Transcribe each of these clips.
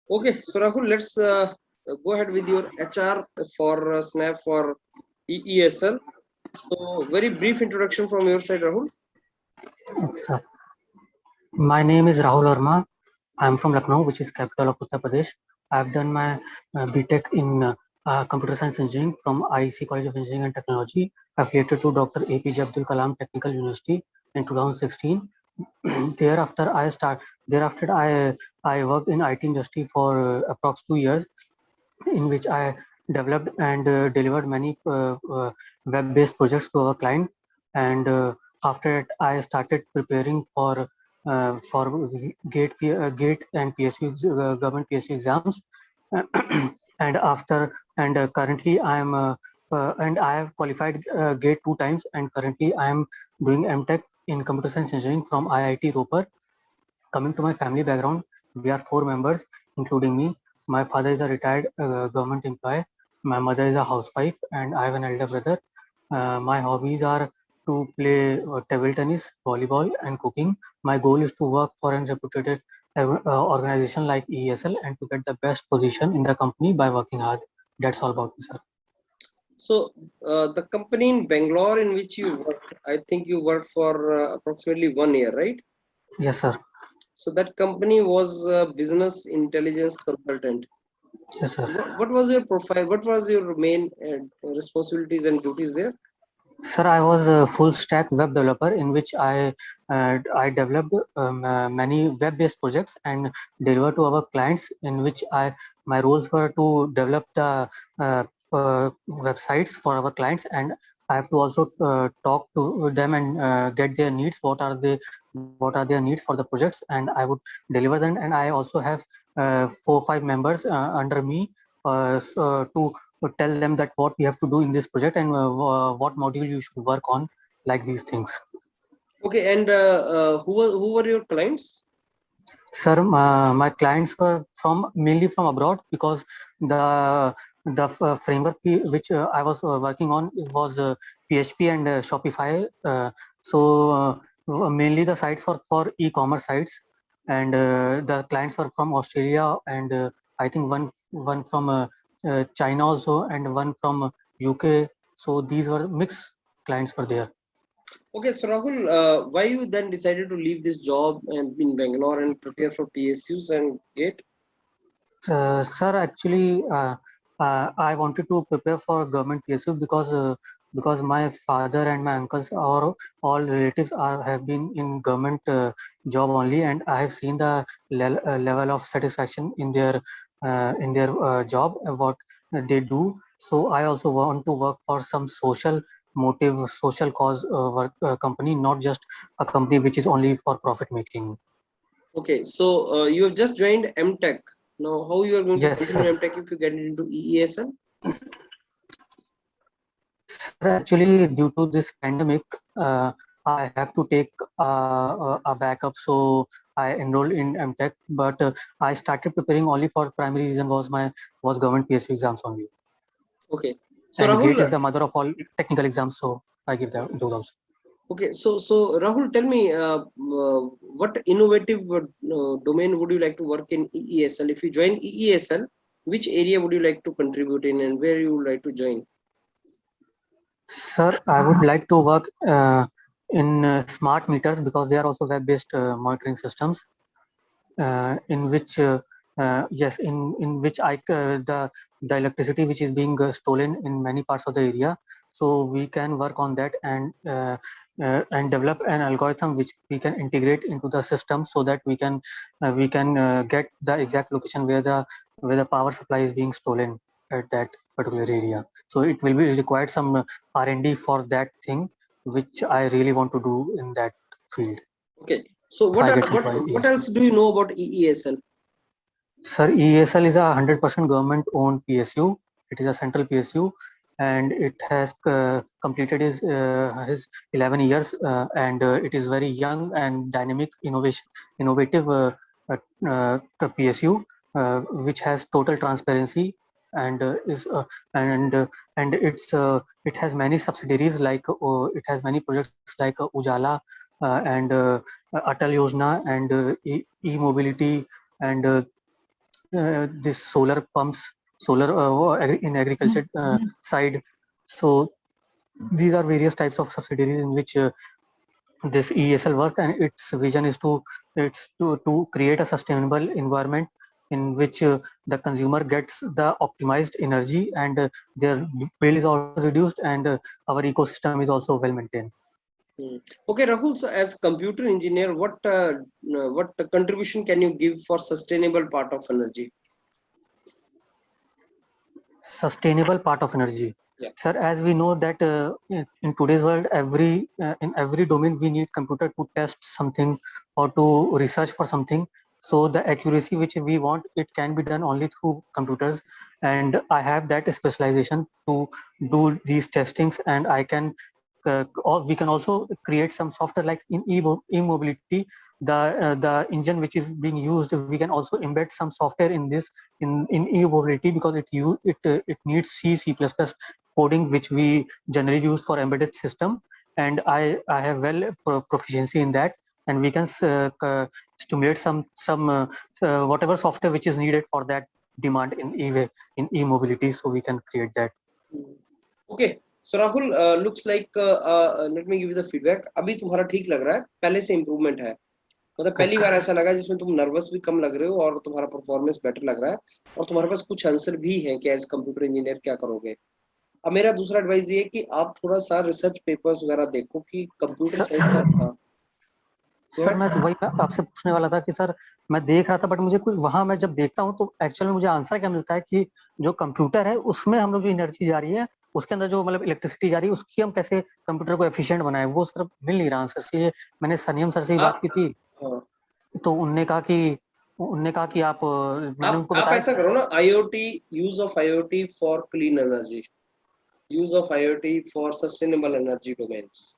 Okay, so Rahul, let's go ahead with your HR for Snap for EESL. So, very brief introduction from your side, Rahul. So, my name is Rahul Verma. I'm from Lucknow, which is capital of Uttar Pradesh. I've done my BTech in Computer Science Engineering from IEC College of Engineering and Technology, affiliated to Dr. APJ Abdul Kalam Technical University in 2016. Thereafter, I worked in IT industry for approx 2 years, in which I developed and delivered many web-based projects to our client. And after it, I started preparing for GATE and PSU government PSU exams. And currently I am and I have qualified GATE 2 times, and currently I am doing MTech in Computer Science Engineering from IIT Ropar. Coming to my family background, we are 4 members, including me. My father is a retired government employee. My mother is a housewife, and I have an elder brother. My hobbies are to play table tennis, volleyball, and cooking. My goal is to work for a reputed organization like ESL and to get the best position in the company by working hard. That's all about me, sir. So, the company in Bangalore in which you worked, I think you worked for approximately 1 year, right? Yes, sir. So, that company was a business intelligence consultant. Yes, sir. What was your profile? What was your main responsibilities and duties there? Sir, I was a full stack web developer in which I developed many web-based projects and delivered to our clients. In which my roles were to develop the websites for our clients, and I have to also talk to them and get their needs. What are their needs for the projects, and I would deliver them. And I also have 4 5 members under me to tell them that what we have to do in this project and what module you should work on, like these things. Okay, and who were your clients? Sir, my clients were from mainly from abroad, because the framework which I was working on was PHP and Shopify. Mainly the sites were for e-commerce sites, and the clients were from Australia, and I think one from China also, and one from UK. So these were mixed clients were there. Okay, so Rahul, why you then decided to leave this job and in Bangalore and prepare for PSUs and GATE? Sir, actually, I wanted to prepare for government PSU because my father and my uncles are all relatives have been in government job only, and I have seen the level of satisfaction in their job, what they do. So I also want to work for some social motive, social cause work company, not just a company which is only for profit making. Okay, so you have just joined MTech. Now, how you are going to Yes, continue sir. MTech if you get into EESL? Sir, actually, due to this pandemic, I have to take a backup. So I enrolled in MTech, but I started preparing only for primary reason was government PSU exams only. Okay, so And GATE Rahul, is the mother of all technical exams, so I give those also. okay, so Rahul, tell me, what innovative domain would you like to work in EESL? If you join EESL, which area would you like to contribute in, and where you would like to join? Sir, I would like to work in smart meters, because they are also web-based monitoring systems, in which yes, in which the electricity which is being stolen in many parts of the area. So we can work on that and develop an algorithm which we can integrate into the system, so that we can get the exact location where the power supply is being stolen at that particular area. So it will be required some R&D for that thing, which I really want to do in that field Okay, so if what I are, get what required. else do you know about EESL? Sir, ESL is a 100% government-owned PSU. It is a central PSU, and it has completed his 11 years, and it is very young and dynamic, innovative uh, PSU, which has total transparency and is and it has many subsidiaries, like it has many projects like Ujala and Atal Yojana and e-mobility and this solar pumps, solar in agriculture side. So these are various types of subsidiaries in which this ESL work, and its vision is to create a sustainable environment in which the consumer gets the optimized energy, and their bill is also reduced, and our ecosystem is also well maintained. Okay, Rahul, so as computer engineer, what contribution can you give for sustainable part of energy? Sustainable part of energy. Yeah. Sir, as we know that in today's world, in every domain we need computer to test something or to research for something. So the accuracy which we want, it can be done only through computers, and I have that specialization to do these testings, and I can or we can also create some software like in e-mobility, the engine which is being used, we can also embed some software in this in e-mobility, because it needs C++ coding, which we generally use for embedded system, and I have proficiency in that, and we can stimulate some whatever software which is needed for that demand in e-mobility, so we can create that. Okay, so Rahul, looks like let me give you the feedback. अभी तुम्हारा ठीक लग रहा है, पहले से improvement है, मतलब पहली बार ऐसा लगा जिसमें तुम नर्वस भी कम लग रहे हो और तुम्हारा परफॉर्मेंस बेटर लग रहा है, और तुम्हारे पास कुछ आंसर भी है कि एज कंप्यूटर इंजीनियर क्या करोगे. अब मेरा दूसरा एडवाइस ये है कि आप थोड़ा सा रिसर्च पेपर्स वगैरह देखो कि कंप्यूटर साइंस का. सर मैं तो वही आपसे पूछने वाला था कि सर मैं देख रहा था, बट मुझे कुछ वहां मैं जब देखता हूँ तो एक्चुअल में मुझे आंसर क्या मिलता है कि जो कंप्यूटर है उसमें हम लोग जो एनर्जी जा रही है, उसके अंदर जो मतलब इलेक्ट्रिसिटी जा रही है, उसकी हम कैसे कंप्यूटर को एफिशिएंट बनाए, वो सर मिल नहीं रहा आंसर. से मैंने सनियम सर से ही बात की थी, तो उनने कहा कि आप मैंने उनको आप बताया ऐसा करो ना, IoT, use of IoT for clean energy, use of IoT for sustainable energy domains.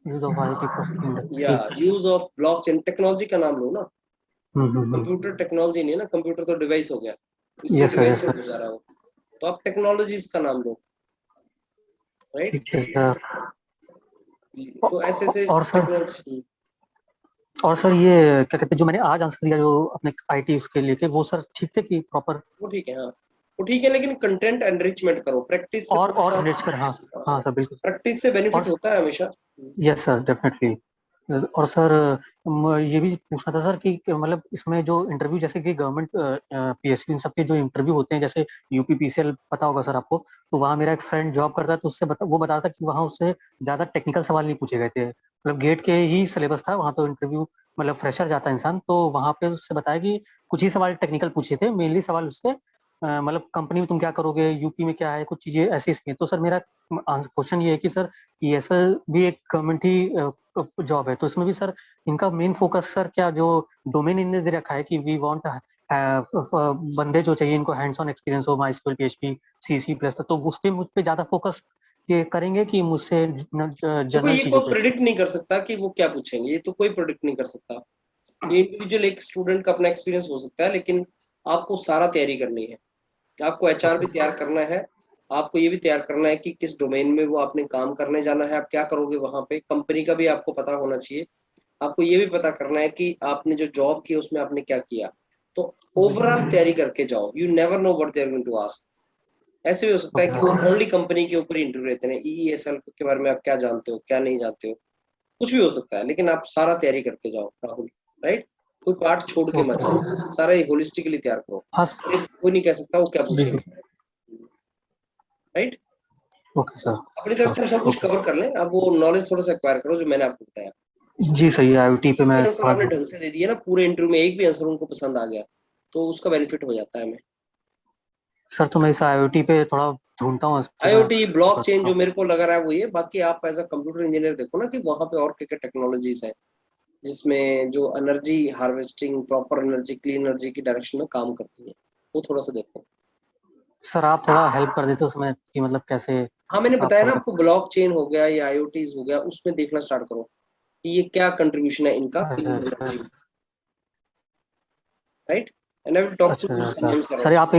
Use of IoT for या यूज ऑफ ब्लॉकचेन टेक्नोलॉजी का नाम लो ना. कंप्यूटर कंप्यूटर टेक्नोलॉजी नहीं है ना, कंप्यूटर तो डिवाइस हो गया, Yes, sir, डिवाइस yes, में sir. गुजारा हो, तो आप टेक्नोलॉजीज का नाम लो, राइट. ठीक है सर. तो ऐसे से और सर टेक्नोलॉजी. और सर ये क्या कहते हैं, जो मैंने आज आंसर दिया जो अपने IT उसके लेके, वो सर ठीक थे कि प्रॉपर? वो ठीक है, हाँ वो ठीक है, लेकिन कंटेंट एनरिचमेंट करो, प्रैक्टिस से और एनरिच कर. हाँ हाँ सर, बिल्कुल. प्रैक्टिस से बेनिफिट और होता है हमेशा. Yes sir, definitely. और सर ये भी पूछना था सर कि मतलब इसमें जो इंटरव्यू, जैसे कि गवर्नमेंट PSU इन सब के जो इंटरव्यू होते हैं, जैसे UPPCL पता होगा सर आपको, तो वहाँ मेरा एक फ्रेंड जॉब करता है, तो वो बता रहा था कि वहाँ उससे ज्यादा टेक्निकल सवाल नहीं पूछे गए थे, मतलब गेट के ही सिलेबस था वहाँ, तो इंटरव्यू मतलब फ्रेशर जाता है इंसान, तो वहाँ पे उससे बताया कि कुछ ही सवाल टेक्निकल पूछे थे, मेनली सवाल उससे मतलब कंपनी में तुम क्या करोगे, यूपी में क्या है, कुछ चीजें ऐसी इसमें. तो सर मेरा क्वेश्चन ये है कि सर ESL भी एक गवर्नमेंट ही जॉब है, तो इसमें भी सर इनका मेन फोकस सर क्या, जो डोमेन इनने दे रखा है कि वी वांट बंदे जो चाहिए इनको हैंड्स ऑन एक्सपीरियंस हो, MySQL, PHP, C++, तो उस पे मुझ पे ज्यादा फोकस ये करेंगे कि मुझसे देखो जनरल ये चीजों कोई पे? प्रिडिक्ट नहीं कर सकता कि वो क्या पूछेंगे, ये तो कोई प्रिडिक्ट नहीं कर सकता. ये इंडिविजुअल एक स्टूडेंट का अपना एक्सपीरियंस हो सकता है, लेकिन आपको सारा तैयारी करनी है. आपको HR भी तैयार करना है, आपको ये भी तैयार करना है कि किस डोमेन में वो आपने काम करने जाना है, आप क्या करोगे वहां पे, कंपनी का भी आपको पता होना चाहिए. आपको ये भी पता करना है कि आपने जो जॉब की उसमें आपने क्या किया. तो ओवरऑल तैयारी करके जाओ. You never know what they are going to ask. ऐसे भी हो सकता है कि वो ओनली कंपनी के ऊपर इंटरव्यू लेते हैं, EESL के बारे में आप क्या जानते हो, क्या नहीं जानते हो, कुछ भी हो सकता है, लेकिन आप सारा तैयारी करके जाओ राहुल, राइट. कोई पार्ट छोड़ के मत जाओ, सारा होलिस्टिकली तैयार करो. हाँ कोई नहीं कह सकता वो क्या बिल्कुल. पूछेंगे, राइट. Okay sir. अपनी तरफ से हम सब कुछ कवर कर लें, अब वो नॉलेज थोड़ा सा एक्वायर करो जो मैंने आपको बताया. जी सही है, IoT पे मैं आंसर आपने ढंग से दे दिया ना, पूरे इंटरव्यू में एक भी आंसर उनको पसंद आ गया तो उसका बेनिफिट हो जाता है हमें. सर, तो मैं इस IoT पे थोड़ा ढूंढता हूँ, IoT ब्लॉकचेन जो मेरे को लग रहा है वो ये. बाकी आप एज अ कंप्यूटर इंजीनियर देखो ना कि वहां पे और क्या क्या टेक्नोलॉजीज हैं जिसमें जो energy harvesting, proper energy, clean energy की डायरेक्शन में काम करती है, वो थोड़ा सा देखो. सर आप थोड़ा हेल्प कर देते उसमें कि मतलब कैसे हाँ मैंने आप बताया ना थोड़ा. आपको, ब्लॉकचेन हो गया या IoTs हो गया, उसमें देखना स्टार्ट करो कि ये क्या कंट्रीब्यूशन है इनका clean energy, right. And I will talk to अच्छा sir. Sanyam sir sir also. आप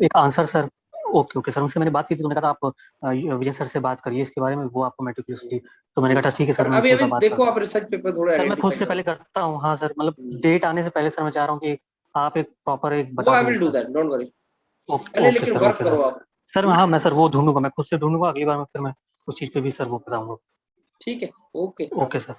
एक answer sir. Okay okay sir, उनसे मैंने बात की थी, तो उन्होंने कहा था आप विजय सर से बात करिए इसके बारे में, वो आपको मेटिकुलसली, तो मैंने कहा ठीक है सर, पर मैं अभी उनसे एक अभी बार बात देखो करता आप रिसर्च पेपर थोड़े हूँ. सर मैं खुद आइडेंटिफाई से करो. पहले करता हूँ. हाँ सर, मतलब डेट आने से पहले सर मैं चाह रहा हूँ कि आप एक प्रॉपर एक वो बता आई विल दीजिए do that, don't worry. Okay पहले ओके लेकिन सर, वर्क ओके करो सर। आप। सर हाँ, मैं सर वो ढूंढूंगा, मैं खुद से ढूंढूंगा, अगली बार मैं फिर मैं उस चीज़ पे भी सर वो बताऊंगा। ठीक है, ओके। Okay sir.